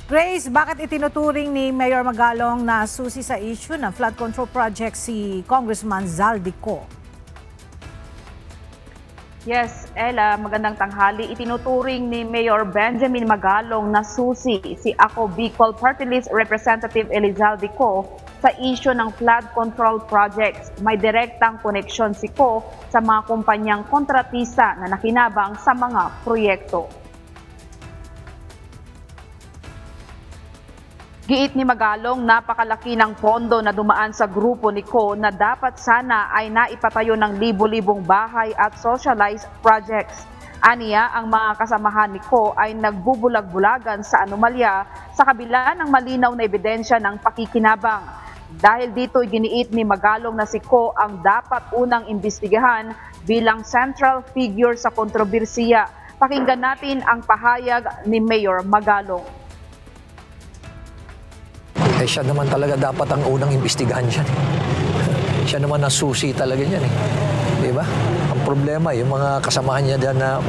Grace, bakit itinuturing ni Mayor Magalong na susi sa issue ng flood control project si Congressman Zaldico? Yes, Ella, magandang tanghali. Itinuturing ni Mayor Benjamin Magalong na susi si Ako Bicol Party List Representative Elizaldico sa issue ng flood control projects. May direktang koneksyon si Ko sa mga kumpanyang kontratista na nakinabang sa mga proyekto. Giit ni Magalong, napakalaki ng pondo na dumaan sa grupo ni Ko na dapat sana ay naipatayo ng libo-libong bahay at socialized projects. Aniya, ang mga kasamahan ni Ko ay nagbubulag-bulagan sa anomalya sa kabila ng malinaw na ebidensya ng pakikinabang. Dahil dito, giniit ni Magalong na si Ko ang dapat unang imbestigahan bilang central figure sa kontrobersiya. Pakinggan natin ang pahayag ni Mayor Magalong. Siya naman talaga dapat ang unang imbestigahan dyan. Siya naman ang susi talaga niyan eh. Di ba? Ang problema, yung mga kasamahan niya dyan na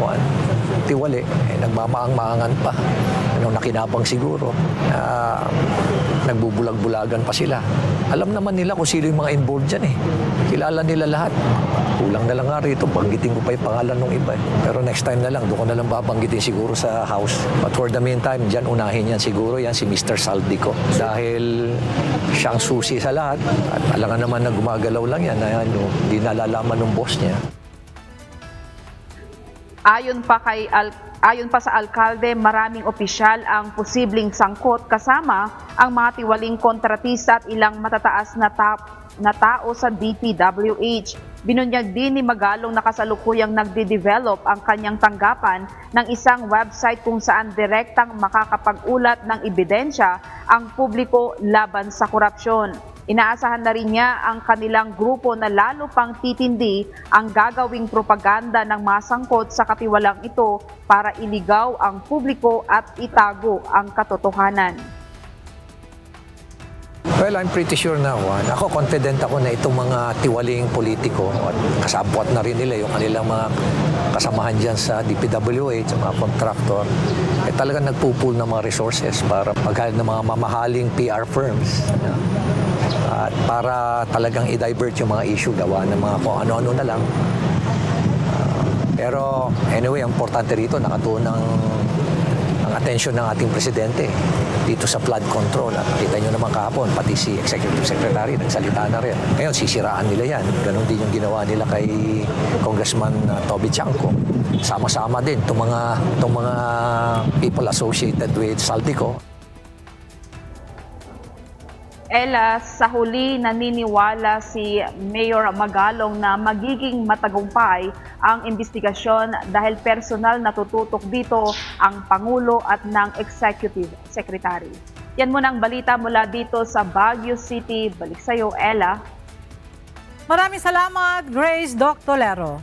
tiwali, nagmamaang-maangan pa. Nakinabang siguro. Nagbubulag-bulagan pa sila. Alam naman nila kung sino yung mga involved dyan eh. Kilala nila lahat. Kulang na lang nga rito, banggitin ko pa yung pangalan ng iba eh. Pero next time na lang, doon ko na lang babanggitin siguro sa house. But for the meantime, dyan unahin yan siguro, yan si Mr. Zaldico. Dahil siyang susi sa lahat, at alangan naman na gumagalaw lang yan, na hindi nalalaman ng boss niya. Ayon pa sa alkalde, maraming opisyal ang posibleng sangkot kasama ang mga tiwaling kontratista at ilang matataas na tao sa DPWH. Binunyag din ni Magalong na kasalukuyang nagde-develop ang kanyang tanggapan ng isang website kung saan direktang makakapag-ulat ng ebidensya ang publiko laban sa korupsyon. Inaasahan na rin niya ang kanilang grupo na lalo pang titindi ang gagawing propaganda ng masangkot sa katiwalang ito para iligaw ang publiko at itago ang katotohanan. Well, I'm pretty sure na, ako confident ako na itong mga tiwaling politiko at kasabwat na rin nila yung kanilang mga kasamahan dyan sa DPWH, sa mga contractor, talagang nagpupul ng mga resources para paghahalin ng mga mamahaling PR firms. At para talagang i-divert yung mga issue, gawa ng mga kung ano-ano na lang. Pero anyway, ang importante rito, nakatuon ang atensyon ng ating presidente dito sa flood control. At kita nyo naman kahapon, pati si Executive Secretary nagsalita na rin. Ngayon, sisiraan nila yan. Ganon din yung ginawa nila kay Congressman Toby Chanco. Sama-sama din itong mga people associated with Zaldico. Ella, sa huli naniniwala si Mayor Magalong na magiging matagumpay ang investigasyon dahil personal na tututok dito ang Pangulo at ng Executive Secretary. Yan muna ang balita mula dito sa Baguio City. Balik sa iyo, Ella. Maraming salamat, Grace Doc Tolero.